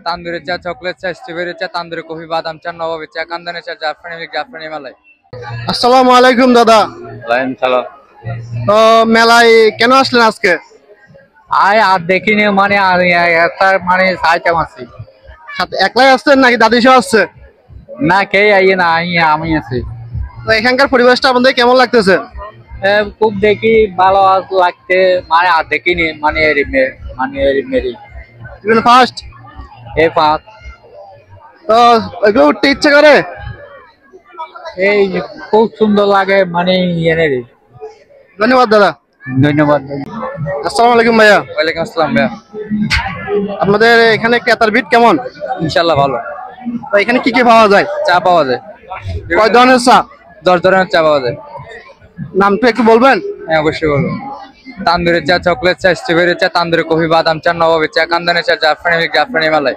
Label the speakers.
Speaker 1: তান্দুরি চা, চকলেট চা, স্ট্রবেরি চা, তান্দুরি কফি, বাদাম চা, নবাবী চা, কান্দানি চা, জাফরানি মিল্ক, জাফরানি মালাই।
Speaker 2: আসসালামু আলাইকুম দাদা।
Speaker 1: লাইন চালো।
Speaker 2: তো মেলায় কেন আসলেন আজকে?
Speaker 1: আর দেখিনি মানে মানে সাইতাম আছি।
Speaker 2: সাথে একলাই আসছেন নাকি দাদি সহ আসছে?
Speaker 1: না কে আইয়ে না আইয়ে আমি আছি।
Speaker 2: তো এখানকার পরিবেশটা আপনাদের কেমন লাগতেছে?
Speaker 1: খুব দেখি ভালো লাগতে মানে আর দেখিনি মানে মানে মেরি
Speaker 2: ইভেন ফার্স্ট।
Speaker 1: এই পাক
Speaker 2: তো এগুলো উঠতে ইচ্ছে করে?
Speaker 1: এই খুব সুন্দর লাগে মানে এনে।
Speaker 2: ধন্যবাদ দাদা।
Speaker 1: ধন্যবাদ।
Speaker 2: আসসালামু আলাইকুম ভাইয়া।
Speaker 1: ওয়ালাইকুম আসসালাম ভাইয়া।
Speaker 2: আপনাদের এখানে ক্রেতার ভিড় কেমন?
Speaker 1: ইনশাল্লাহ ভালো।
Speaker 2: তো এখানে কি কি পাওয়া যায়?
Speaker 1: চা পাওয়া যায়,
Speaker 2: কয় ধরনের চা?
Speaker 1: 10 ধরনের চা পাওয়া যায়।
Speaker 2: নামটা একটু বলবেন?
Speaker 1: হ্যাঁ অবশ্যই বলবো। তান্দুরি চা, চকলেট চা, স্ট্রবেরি চা, তান্দুরি কফি, বাদাম চা, নবাবী চা, কান্দানি চা, জাফরানি মিল্ক, জাফরানি মালাই।